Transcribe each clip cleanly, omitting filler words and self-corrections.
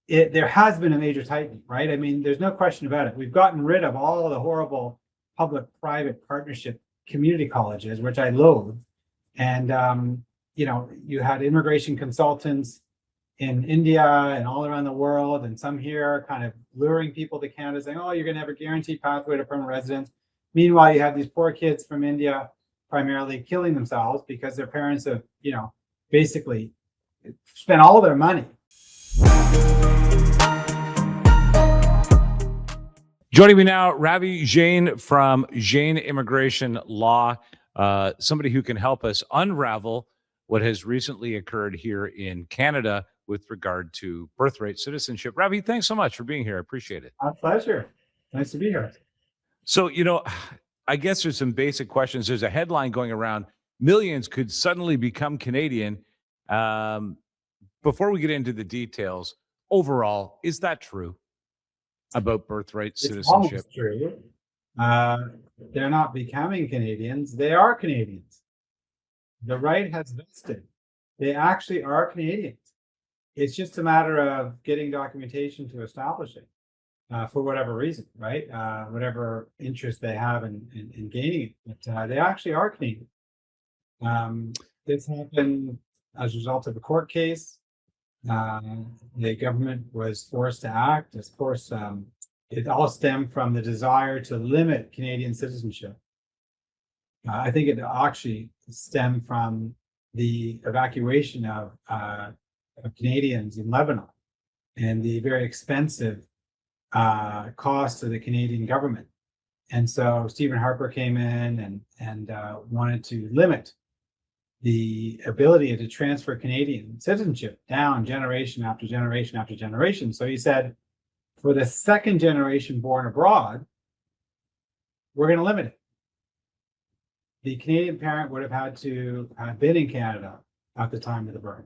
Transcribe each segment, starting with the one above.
there has been a major tightening, right? I mean, there's no question about it. We've gotten rid of all of the horrible public-private partnership community colleges, which I loathe. And, you had immigration consultants in India and all around the world, and some here kind of luring people to Canada saying, oh, you're going to have a guaranteed pathway to permanent residence. Meanwhile, you have these poor kids from India primarily killing themselves because their parents have, basically spent all their money. Joining me now, Ravi Jain from Jain Immigration Law, somebody who can help us unravel what has recently occurred here in Canada with regard to birthright citizenship. Ravi, thanks so much for being here. I appreciate it. Our pleasure. Nice to be here. So, I guess there's some basic questions. There's a headline going around, millions could suddenly become Canadian. Before we get into the details, overall, is that true about birthright citizenship? It's true. They're not becoming Canadians. They are Canadians. The right has vested. They actually are Canadians. It's just a matter of getting documentation to establish it for whatever reason, right? Whatever interest they have in gaining it. But they actually are Canadian. This happened as a result of a court case. The government was forced to act. Of course, it all stemmed from the desire to limit Canadian citizenship. I think it actually stemmed from the evacuation of Canadians in Lebanon and the very expensive cost to the Canadian government. And so Stephen Harper came in and wanted to limit the ability to transfer Canadian citizenship down generation after generation after generation. So he said, for the second generation born abroad, we're going to limit it. The Canadian parent would have had to have been in Canada at the time of the birth.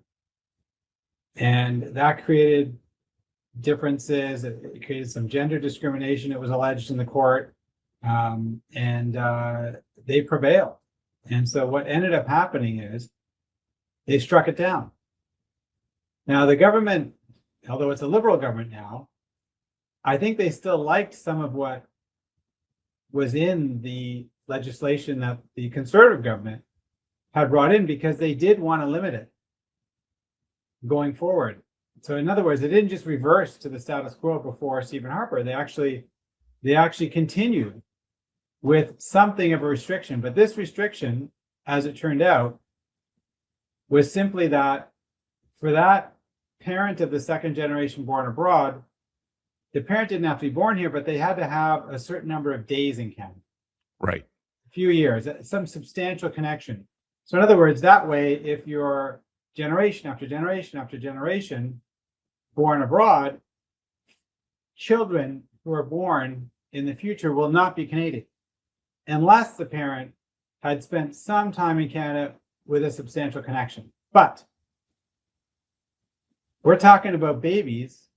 And that created differences. It created some gender discrimination, it was alleged in the court. And they prevailed. And so what ended up happening is they struck it down. Now, the government, although it's a liberal government now, I think they still liked some of what was in the legislation that the Conservative government had brought in because they did want to limit it going forward. So in other words, they didn't just reverse to the status quo before Stephen Harper. They actually continued with something of a restriction. But this restriction, as it turned out, was simply that for that parent of the second generation born abroad, the parent didn't have to be born here, but they had to have a certain number of days in Canada. Right. A few years, some substantial connection. So in other words, that way, if you're generation after generation after generation born abroad, children who are born in the future will not be Canadian unless the parent had spent some time in Canada with a substantial connection. But we're talking about babies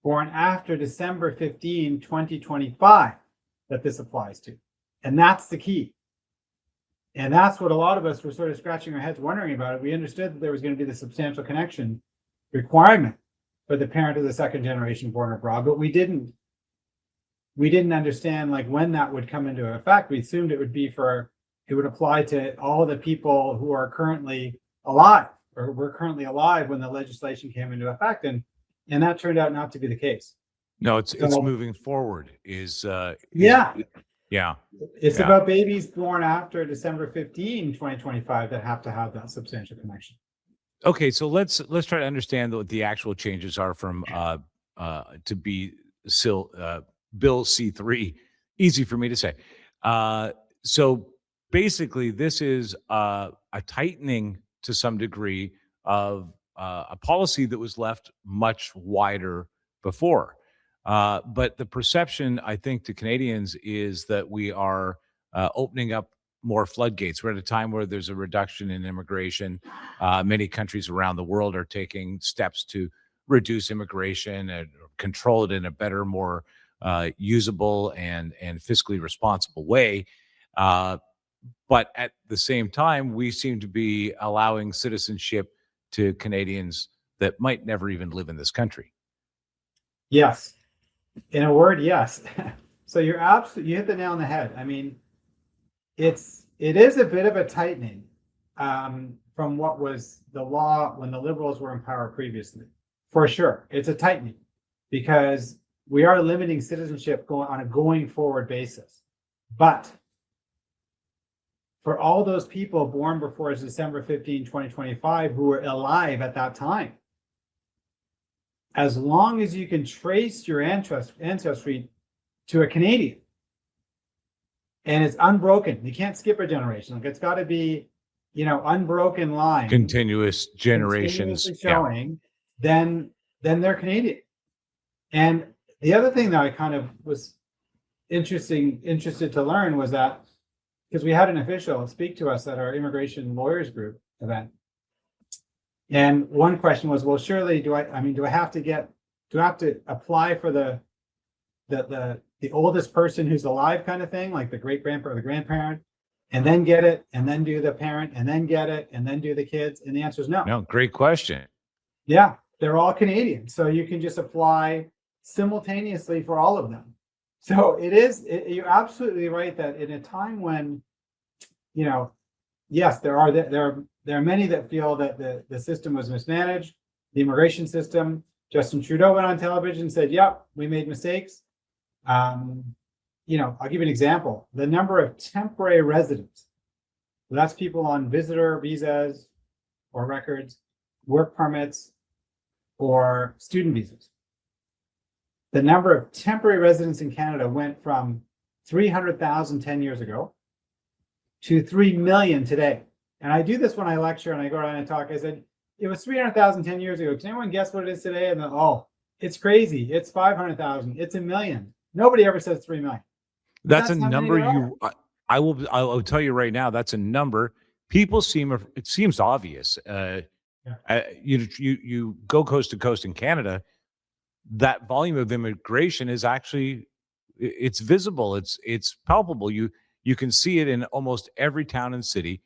born after December 15, 2025 that this applies to. And that's the key. And that's what a lot of us were sort of scratching our heads wondering about it. We understood that there was going to be the substantial connection requirement for the parent of the second generation born abroad, but we didn't understand like when that would come into effect. We assumed it would apply to all of the people who are currently alive or were currently alive when the legislation came into effect. And that turned out not to be the case. No, it's moving forward. Yeah. It's Yeah. about babies born after December 15, 2025 that have to have that substantial connection. Okay, so let's try to understand what the actual changes are from to be still Bill C3. Easy for me to say. So basically, this is a tightening to some degree of a policy that was left much wider before. But the perception, I think, to Canadians is that we are opening up more floodgates. We're at a time where there's a reduction in immigration. Many countries around the world are taking steps to reduce immigration and control it in a better, more usable and fiscally responsible way. But at the same time, we seem to be allowing citizenship to Canadians that might never even live in this country. Yes. In a word, yes. So you're absolutely, you hit the nail on the head. I mean, it is a bit of a tightening from what was the law when the Liberals were in power previously. For sure, it's a tightening because we are limiting citizenship on a going forward basis. But for all those people born before December 15, 2025, who were alive at that time, as long as you can trace your ancestry to a Canadian and it's unbroken, you can't skip a generation. Like it's got to be, unbroken line, Continuous generations. continuously showing, then they're Canadian. And the other thing that I kind of was interested to learn was that because we had an official speak to us at our immigration lawyers group event. And one question was, well, surely do I have to apply for the oldest person who's alive kind of thing, like the great grandpa or the grandparent, and then get it, and then do the parent, and then get it, and then do the kids? And the answer is no. No, great question. Yeah, they're all Canadian. So you can just apply simultaneously for all of them. So you're absolutely right that in a time when, yes, there are many that feel that the system was mismanaged, the immigration system. Justin Trudeau went on television and said, yep, we made mistakes. I'll give you an example. The number of temporary residents, so that's people on visitor visas or records, work permits, or student visas. The number of temporary residents in Canada went from 300,000 10 years ago to 3 million today. And I do this when I lecture and I go around and talk. I said, it was 300,000 10 years ago. Can anyone guess what it is today? And then, it's crazy. It's 500,000. It's a million. Nobody ever says 3 million. That's a number I will tell you right now, that's a number. People it seems obvious. You go coast to coast in Canada, that volume of immigration is actually, it's visible. It's palpable. You can see it in almost every town and city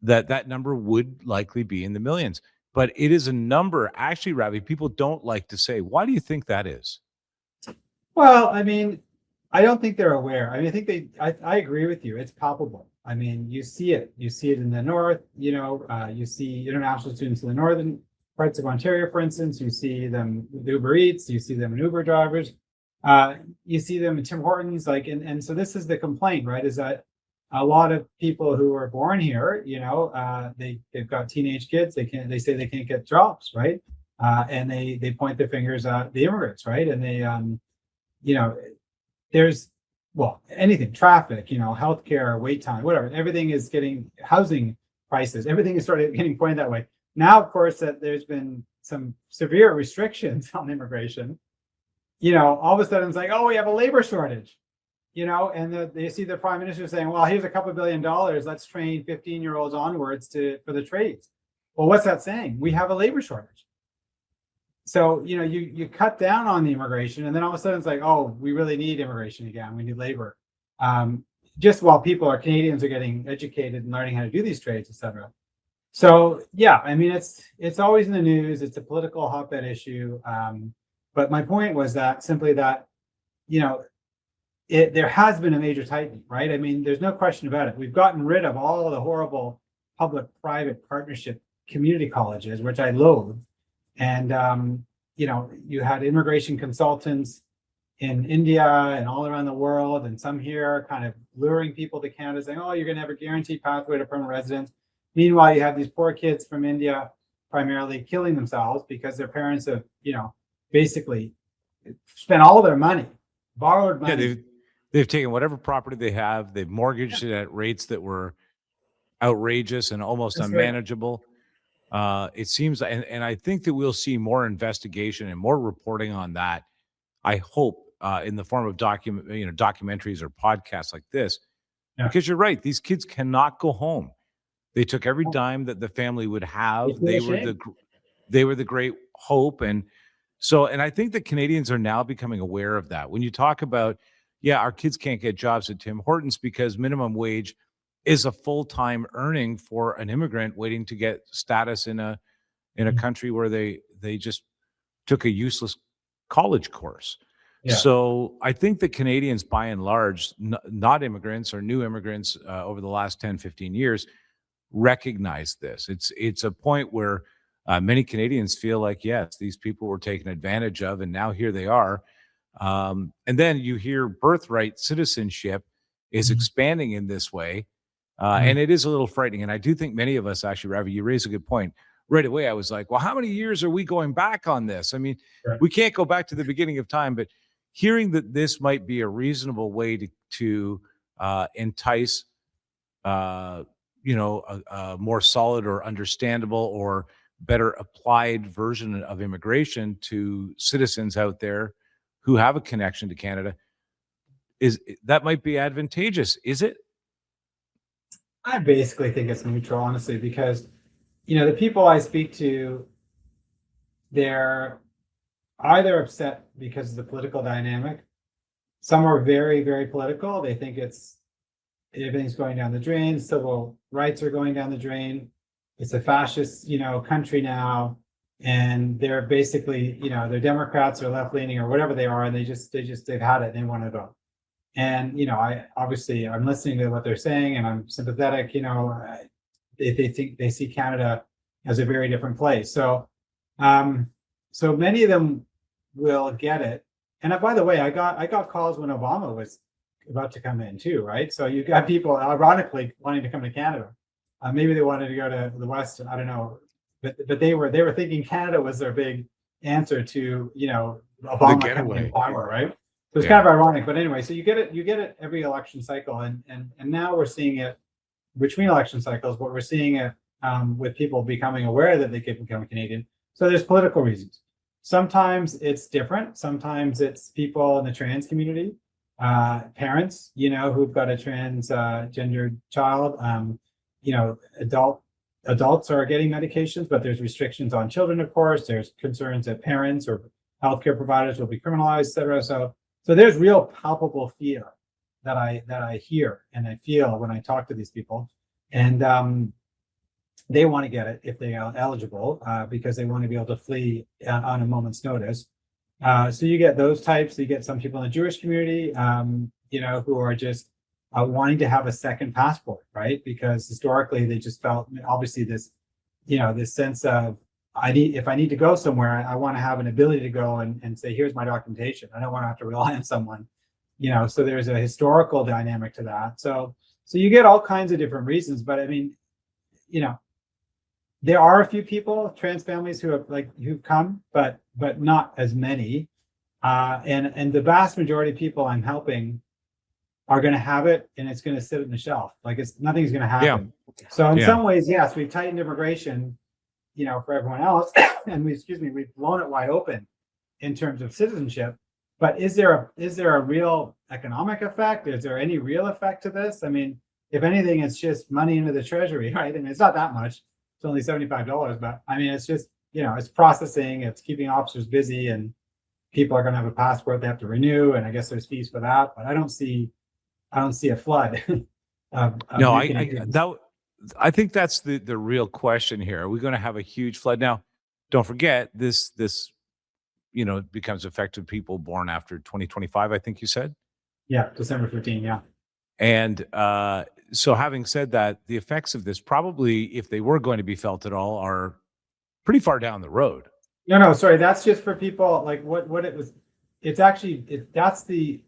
that number would likely be in the millions. But it is a number, actually, Ravi, people don't like to say. Why do you think that is? Well, I mean, I don't think they're aware. I mean, I agree with you. It's palpable. I mean, you see it. You see it in the north, you see international students in the northern parts of Ontario, for instance. You see them with Uber Eats, you see them in Uber drivers, you see them in Tim Hortons, and so this is the complaint, right? Is that a lot of people who are born here, they've got teenage kids, they say they can't get jobs, right? And they point their fingers at the immigrants, right? And they there's anything, traffic, healthcare, wait time, whatever, everything is getting, housing prices, everything is sort of getting pointed that way. Now, of course, that there's been some severe restrictions on immigration, all of a sudden it's like, oh, we have a labor shortage, and they see the prime minister saying, well, here's a couple $2 billion, let's train 15-year-olds onwards for the trades. Well, what's that saying? We have a labor shortage. So, you cut down on the immigration, and then all of a sudden it's like, oh, we really need immigration again. We need labor. Just while Canadians are getting educated and learning how to do these trades, et cetera. So, yeah, I mean, it's always in the news. It's a political hotbed issue. But my point was simply that, there has been a major tightening, right? I mean, there's no question about it. We've gotten rid of all of the horrible public-private partnership community colleges, which I loathe. And, you had immigration consultants in India and all around the world, and some here kind of luring people to Canada saying, oh, you're going to have a guaranteed pathway to permanent residence. Meanwhile, you have these poor kids from India primarily killing themselves because their parents have, basically spent all their money, borrowed money. Yeah, they've taken whatever property they have, they've mortgaged it at rates that were outrageous and almost unmanageable. Right. It seems, and I think that we'll see more investigation and more reporting on that. I hope in the form of documentaries or podcasts like this, because you're right, these kids cannot go home. They took every dime that the family would have. They were the great hope, and I think that Canadians are now becoming aware of that. When you talk about, our kids can't get jobs at Tim Hortons because minimum wage is a full-time earning for an immigrant waiting to get status in a country where they just took a useless college course. Yeah. So I think that Canadians, by and large, not immigrants or new immigrants over the last 10, 15 years, recognize this. It's a point where many Canadians feel like, yes, these people were taken advantage of, and now here they are. And then you hear birthright citizenship is Mhm. expanding in this way. Mhm. And it is a little frightening. And I do think many of us, actually, Ravi, you raise a good point. Right away, I was like, well, how many years are we going back on this? I mean, Right. we can't go back to the beginning of time, but hearing that this might be a reasonable way to entice, uh, a more solid or understandable or better applied version of immigration to citizens out there who have a connection to Canada, is that might be advantageous, is it? I basically think it's neutral, honestly, because the people I speak to, they're either upset because of the political dynamic. Some are very, very political. They think everything's going down the drain. Civil rights are going down the drain. It's a fascist, country now, and they're basically, they're Democrats or left leaning or whatever they are, and they've had it. And they want to go. And I'm listening to what they're saying, and I'm sympathetic. They think they see Canada as a very different place. So many of them will get it. And by the way, I got calls when Obama was about to come in too, right? So you got people ironically wanting to come to Canada. Maybe they wanted to go to the West. I don't know, but they were thinking Canada was their big answer to The Obama coming getaway. in power, right? So it's Yeah. kind of ironic. But anyway, so you get it every election cycle, and now we're seeing it between election cycles, but we're seeing it with people becoming aware that they could become Canadian. So there's political reasons. Sometimes it's different. Sometimes it's people in the trans community, parents, who've got a transgendered child. Adults are getting medications, but there's restrictions on children, of course. There's concerns that parents or healthcare providers will be criminalized, et cetera. So there's real palpable fear that I hear and I feel when I talk to these people, and they want to get it if they are eligible because they want to be able to flee on a moment's notice. So you get those types. You get some people in the Jewish community, who are just wanting to have a second passport, right? Because historically they just felt obviously this sense of if I need to go somewhere, I want to have an ability to go and say, here's my documentation. I don't want to have to rely on someone, so there's a historical dynamic to that. So you get all kinds of different reasons, but I mean, there are a few people, trans families who've come, but not as many. And the vast majority of people I'm helping are going to have it, and it's going to sit on the shelf. Like nothing's going to happen. Yeah. So in Yeah. some ways, yes, we've tightened immigration, for everyone else, and we've blown it wide open in terms of citizenship. But is there a real economic effect? Is there any real effect to this? I mean, if anything, it's just money into the treasury, right? I mean, it's not that much. It's only $75, but I mean, it's just it's processing, it's keeping officers busy, and people are going to have a passport they have to renew, and I guess there's fees for that. But I don't see a flood. of No, new Canadians. I think that's the real question here. Are we going to have a huge flood? Now, don't forget this becomes effective people born after 2025, I think you said. Yeah, December 15. Yeah. And so having said that, the effects of this probably, if they were going to be felt at all, are pretty far down the road. No, sorry. That's just for people like what it was. It's actually that's the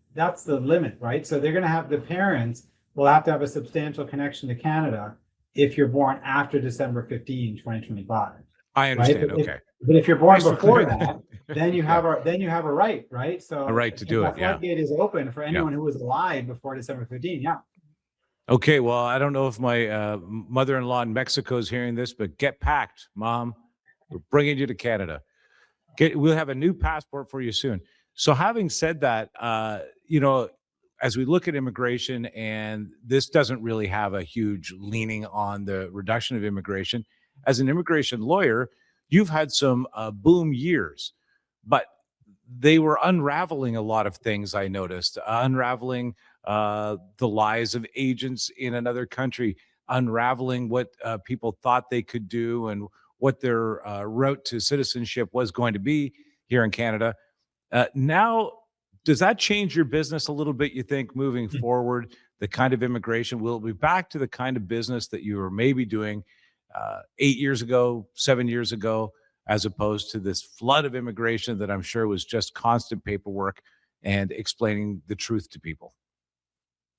limit, right? So they're going to have the parents will have to have a substantial connection to Canada if you're born after December 15, 2025. I understand. Right? Okay. But if you're born Crystal before clear. that, then you have a right, right? So A right to do the it, yeah. floodgate is open for anyone who was alive before December 15. Yeah. Okay, well, I don't know if my mother-in-law in Mexico is hearing this, but get packed, Mom. We're bringing you to Canada. We'll have a new passport for you soon. So having said that, as we look at immigration, and this doesn't really have a huge leaning on the reduction of immigration, as an immigration lawyer, you've had some boom years, but they were unraveling a lot of things. I noticed unraveling the lies of agents in another country, unraveling what people thought they could do and what their route to citizenship was going to be here in Canada. Now, does that change your business a little bit, you think, moving forward? The kind of immigration, will it be back to the kind of business that you were maybe doing 8 years ago, 7 years ago, as opposed to this flood of immigration that I'm sure was just constant paperwork and explaining the truth to people?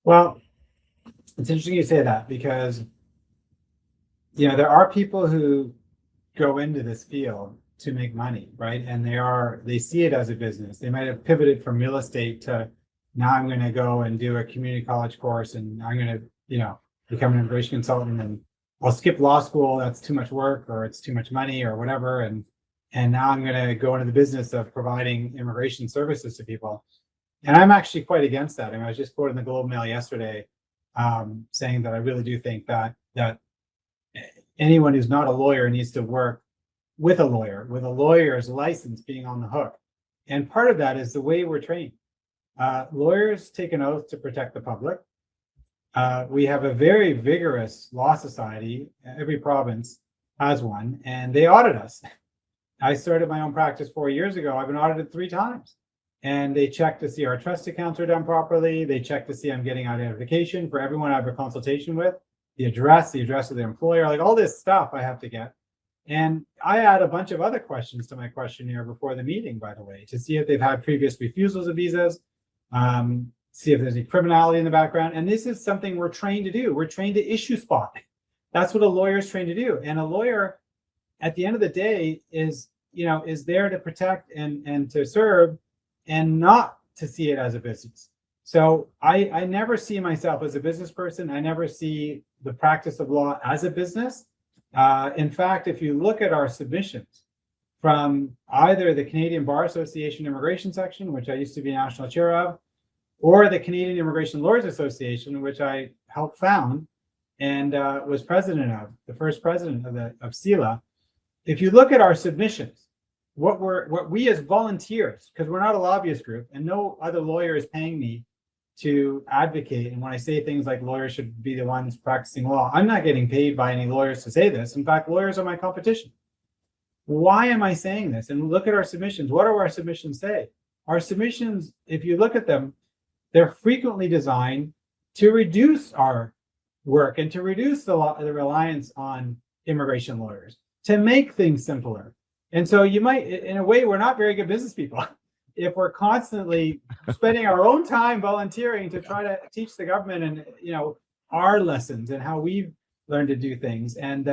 Well, it's interesting you say that because, there are people who go into this field to make money, right? And they see it as a business. They might have pivoted from real estate to, now I'm going to go and do a community college course, and I'm going to, become an immigration consultant, and I'll skip law school. That's too much work, or it's too much money, or whatever. And now I'm going to go into the business of providing immigration services to people. And I'm actually quite against that. I mean, I was just quoted in the Globe and Mail yesterday, saying that I really do think that anyone who's not a lawyer needs to work with a lawyer, with a lawyer's license being on the hook. And part of that is the way we're trained. Lawyers take an oath to protect the public. We have a very vigorous law society. Every province has one, and they audit us. I started my own practice 4 years ago. I've been audited 3 times. And they check to see our trust accounts are done properly. They check to see I'm getting identification for everyone I have a consultation with, the address of the employer, like all this stuff I have to get. And I add a bunch of other questions to my questionnaire before the meeting, by the way, to see if they've had previous refusals of visas, see if there's any criminality in the background. And this is something we're trained to do. We're trained to issue spot. That's what a lawyer is trained to do. And a lawyer, at the end of the day, is there to protect and to serve, and not to see it as a business. So I never see myself as a business person. I never see the practice of law as a business. In fact, if you look at our submissions from either the Canadian Bar Association Immigration Section, which I used to be national chair of, or the Canadian Immigration Lawyers Association, which I helped found and was president of, the first president of CELA. If you look at our submissions, what we as volunteers, because we're not a lobbyist group and no other lawyer is paying me to advocate. And when I say things like lawyers should be the ones practicing law, I'm not getting paid by any lawyers to say this. In fact, lawyers are my competition. Why am I saying this? And look at our submissions. What do our submissions say? Our submissions, if you look at them, they're frequently designed to reduce our work and to reduce the reliance on immigration lawyers, to make things simpler. And so you might, in a way, we're not very good business people if we're constantly spending our own time volunteering to try to teach the government and our lessons and how we've learned to do things. And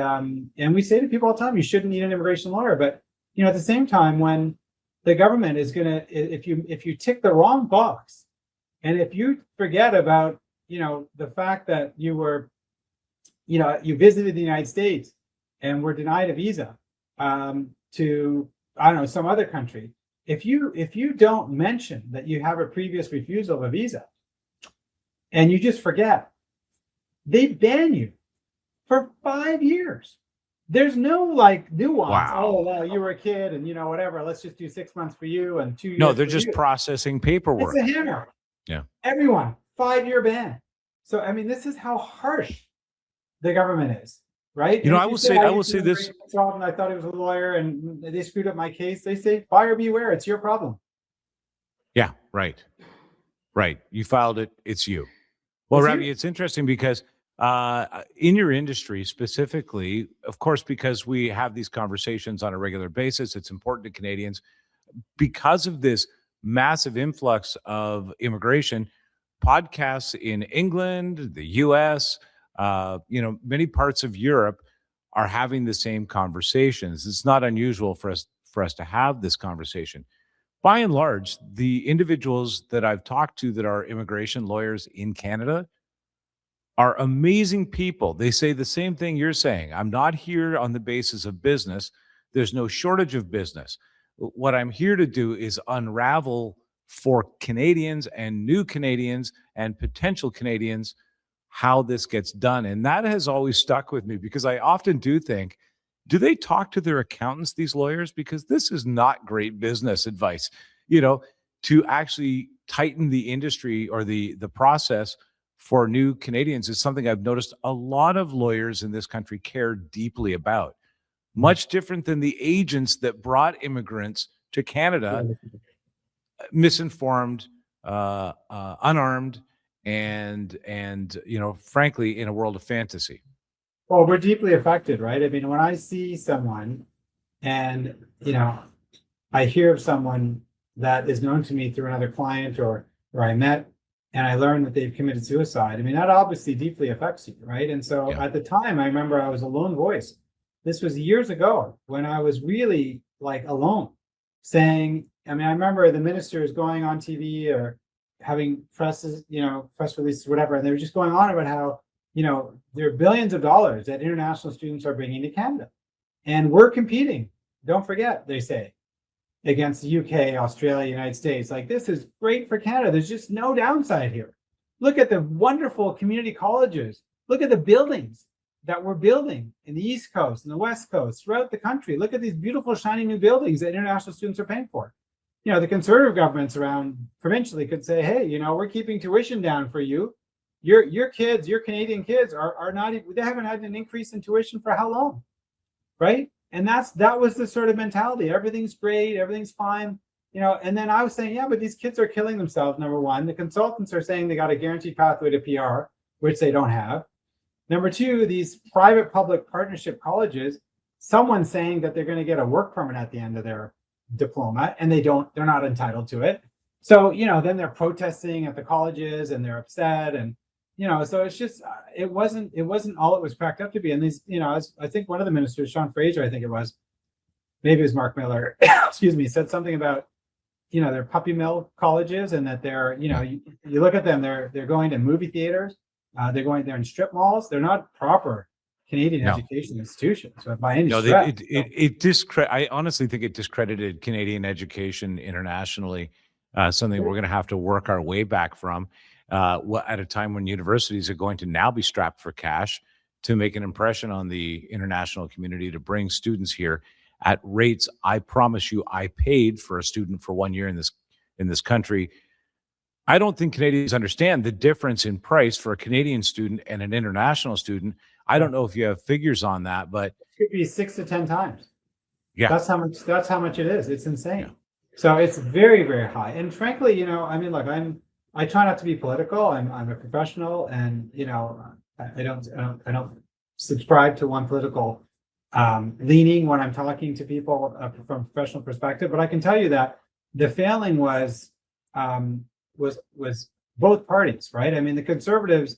we say to people all the time, you shouldn't need an immigration lawyer. But at the same time, when the government is gonna, if you tick the wrong box, and if you forget about the fact that you were, you visited the United States and were denied a visa, to, I don't know, some other country, if you don't mention that you have a previous refusal of a visa and you just forget, they ban you for 5 years. There's no nuance. Wow. Oh, well, you were a kid and whatever, let's just do 6 months for you and 2 years. No, they're just processing paperwork. It's a hammer. Yeah. Everyone, 5-year ban. So, I mean, this is how harsh the government is. Right. I will say this. And I thought he was a lawyer and they screwed up my case. They say, buyer beware. It's your problem. Yeah. Right. You filed it. It's you. Well, Ravi, it's interesting because in your industry specifically, of course, because we have these conversations on a regular basis, it's important to Canadians because of this massive influx of immigration. Podcasts in England, the US, many parts of Europe are having the same conversations. It's not unusual for us to have this conversation. By and large, the individuals that I've talked to that are immigration lawyers in Canada are amazing people. They say the same thing you're saying. I'm not here on the basis of business. There's no shortage of business. What I'm here to do is unravel for Canadians and new Canadians and potential Canadians how this gets done. And that has always stuck with me because I often do think, do they talk to their accountants, these lawyers? Because this is not great business advice, to actually tighten the industry or the process for new Canadians is something I've noticed a lot of lawyers in this country care deeply about. Much different than the agents that brought immigrants to Canada misinformed, unarmed, and frankly, in a world of fantasy. Well, we're deeply affected, right? I mean, when I see someone and, I hear of someone that is known to me through another client or I met and I learn that they've committed suicide. I mean, that obviously deeply affects you, right? And so Yeah. at the time, I remember I was a lone voice. This was years ago when I was really like alone, saying, I mean, I remember the ministers going on TV or having press releases, whatever, and they were just going on about how, there are billions of dollars that international students are bringing to Canada. And we're competing, don't forget, they say, against the UK, Australia, United States. Like, this is great for Canada. There's just no downside here. Look at the wonderful community colleges. Look at the buildings that we're building in the East Coast and the West Coast throughout the country. Look at these beautiful, shiny new buildings that international students are paying for. The conservative governments around provincially could say, hey, we're keeping tuition down for you. Your kids, your Canadian kids are not, they haven't had an increase in tuition for how long, right? And that was the sort of mentality. Everything's great, everything's fine, and then I was saying, yeah, but these kids are killing themselves. Number one, the consultants are saying they got a guaranteed pathway to PR, which they don't have. Number two, these private public partnership colleges, someone's saying that they're going to get a work permit at the end of their diploma, and they're not entitled to it. So, then they're protesting at the colleges and they're upset. And, so it's just, it wasn't all it was cracked up to be. And these, I think one of the ministers, Sean Fraser, I think it was, maybe it was Mark Miller, excuse me, said something about, they're puppy mill colleges, and that they're, you look at them, they're going to movie theaters, they're in strip malls. They're not proper Canadian education institutions by any stretch. I honestly think it discredited Canadian education internationally, something we're going to have to work our way back from at a time when universities are going to now be strapped for cash to make an impression on the international community, to bring students here at rates I promise you I paid for a student for 1 year in this country. I don't think Canadians understand the difference in price for a Canadian student and an international student. I don't know if you have figures on that, but it could be 6 to 10 times. Yeah, that's how much it is. It's insane. Yeah. So it's very, very high. And frankly, I mean, look, I try not to be political. I'm a professional, and I don't subscribe to one political leaning when I'm talking to people from a professional perspective. But I can tell you that the failing was both parties, right? I mean, the Conservatives,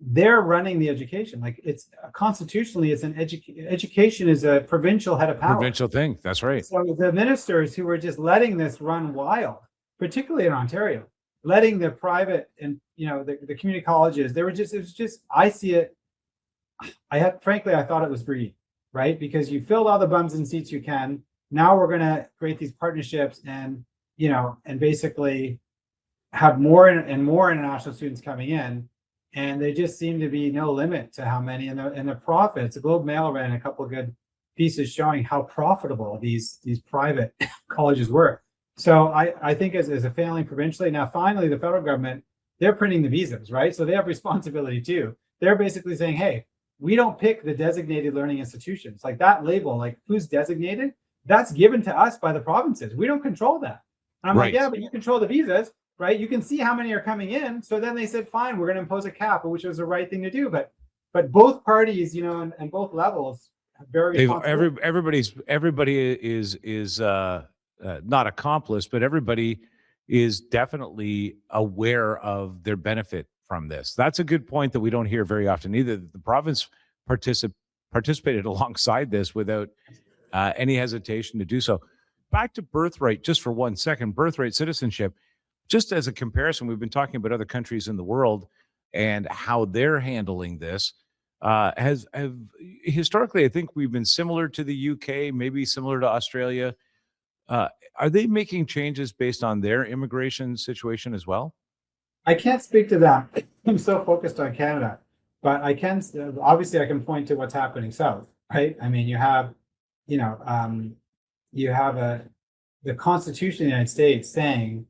they're running the education. Like, it's constitutionally, it's an education is a provincial head of power. Provincial thing. That's right. So the ministers who were just letting this run wild, particularly in Ontario, letting the private and the community colleges, it was just I see it. Frankly, I thought it was greed, right? Because you filled all the bums and seats you can. Now we're going to create these partnerships and basically have more and more international students coming in, and there just seemed to be no limit to how many, and the profits. The Globe Mail ran a couple of good pieces showing how profitable these private colleges were. So I think as a failing provincially, now finally the federal government, they're printing the visas, right? So they have responsibility too. They're basically saying, hey, we don't pick the designated learning institutions. Like, that label, like who's designated, that's given to us by the provinces. We don't control that. And I'm Right. like, yeah, but you control the visas, right? You can see how many are coming in. So then they said, fine, we're going to impose a cap, which was the right thing to do. But both parties, and both levels have very everybody is not accomplice, but everybody is definitely aware of their benefit from this. That's a good point that we don't hear very often either. The province participated alongside this without any hesitation to do so. Back to Birthright, just for 1 second. Birthright citizenship, just as a comparison, we've been talking about other countries in the world and how they're handling this. Historically, I think we've been similar to the UK, maybe similar to Australia. Are they making changes based on their immigration situation as well? I can't speak to that. I'm so focused on Canada, but I can point to what's happening south, right? I mean, you have the Constitution of the United States saying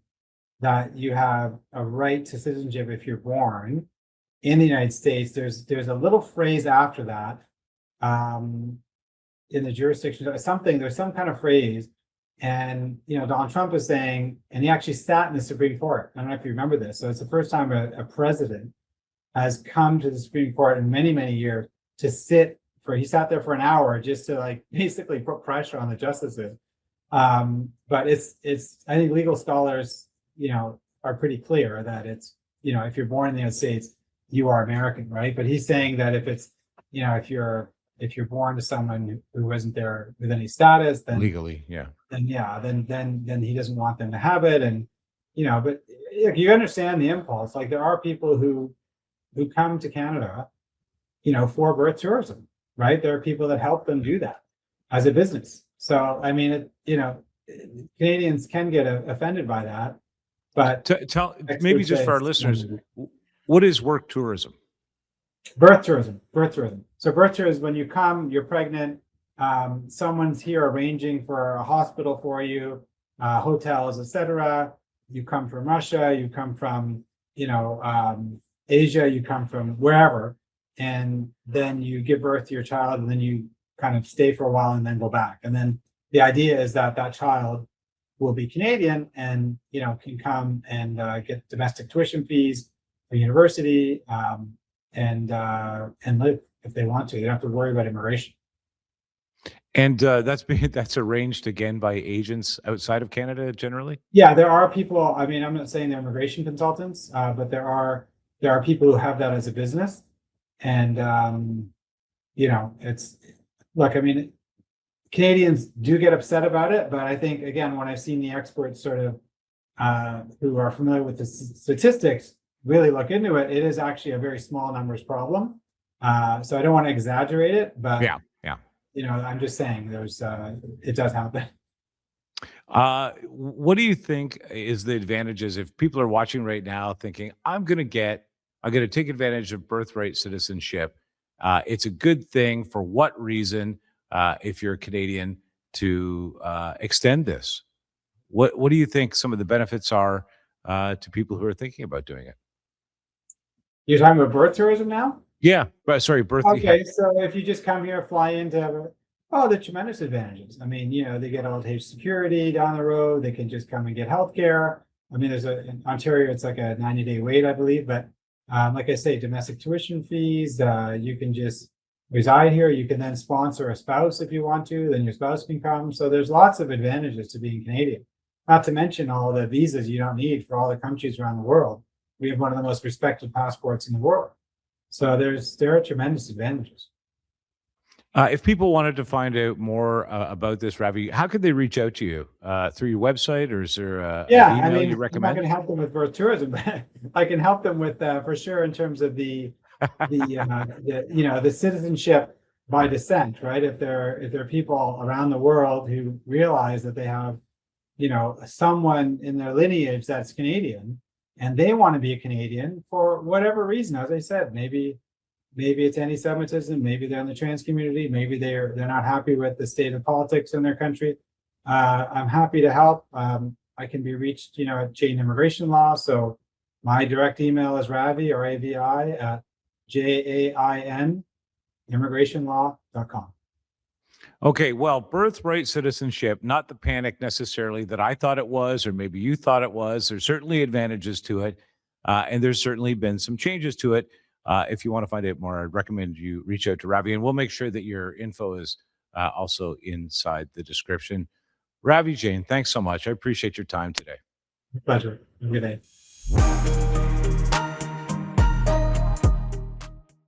that you have a right to citizenship if you're born in the United States. There's a little phrase after that in the jurisdiction, there's some kind of phrase And Donald Trump is saying, and he actually sat in the Supreme Court. I don't know if you remember this. So it's the first time a president has come to the Supreme Court in many, many years to he sat there for an hour just to like basically put pressure on the justices. But I think legal scholars, are pretty clear that it's, if you're born in the United States, you are American, right? But he's saying that if it's, if you're born to someone who isn't there with any status, then legally, yeah, then he doesn't want them to have it. And but you understand the impulse. Like there are people who come to Canada, for birth tourism, right? There are people that help them do that as a business. So I mean, Canadians can get offended by that. But tell maybe just for our listeners, what is work tourism? Birth tourism. So birth tourism, when you come, you're pregnant, someone's here arranging for a hospital for you, hotels, etc. You come from Russia, you come from, Asia, you come from wherever, and then you give birth to your child, and then you kind of stay for a while and then go back. And then the idea is that child will be Canadian and, can come and get domestic tuition fees for university, and live if they want to. They don't have to worry about immigration. And that's arranged again by agents outside of Canada generally? Yeah, there are people. I mean, I'm not saying they're immigration consultants, but there are people who have that as a business. And it's look, I mean, Canadians do get upset about it, but I think again, when I've seen the experts sort of who are familiar with the statistics really look into it, it is actually a very small numbers problem. So I don't want to exaggerate it, but yeah. I'm just saying it does happen. What do you think is the advantages if people are watching right now thinking, I'm going to take advantage of birthright citizenship? It's a good thing. For what reason, if you're a Canadian, to extend this? What do you think some of the benefits are to people who are thinking about doing it? You're talking about birth tourism now? Yeah, but sorry, birth. Okay, so if you just come here, fly into, the tremendous advantages. I mean, they get old age security down the road. They can just come and get healthcare. I mean, in Ontario, it's like a 90-day wait, I believe. But like I say, domestic tuition fees. You can just reside here. You can then sponsor a spouse if you want to. Then your spouse can come. So there's lots of advantages to being Canadian. Not to mention all the visas you don't need for all the countries around the world. We have one of the most respected passports in the world. So there are tremendous advantages. If people wanted to find out more about this, Ravi, how could they reach out to you? Through your website, or is there an email you recommend? I'm not going to help them with birth tourism, but I can help them with for sure in terms of the citizenship by descent, right? If there are people around the world who realize that they have someone in their lineage that's Canadian, and they want to be a Canadian for whatever reason. As I said, maybe it's anti-Semitism, maybe they're in the trans community, maybe they're not happy with the state of politics in their country. I'm happy to help. I can be reached, at Jain Immigration Law. So my direct email is Ravi, or AVI, at JAIN immigrationlaw.com. Okay, well, birthright citizenship, not the panic necessarily that I thought it was, or maybe you thought it was. There's certainly advantages to it, and there's certainly been some changes to it. If you want to find out more, I'd recommend you reach out to Ravi, and we'll make sure that your info is also inside the description. Ravi Jain, thanks so much. I appreciate your time today. Pleasure. Have a good day.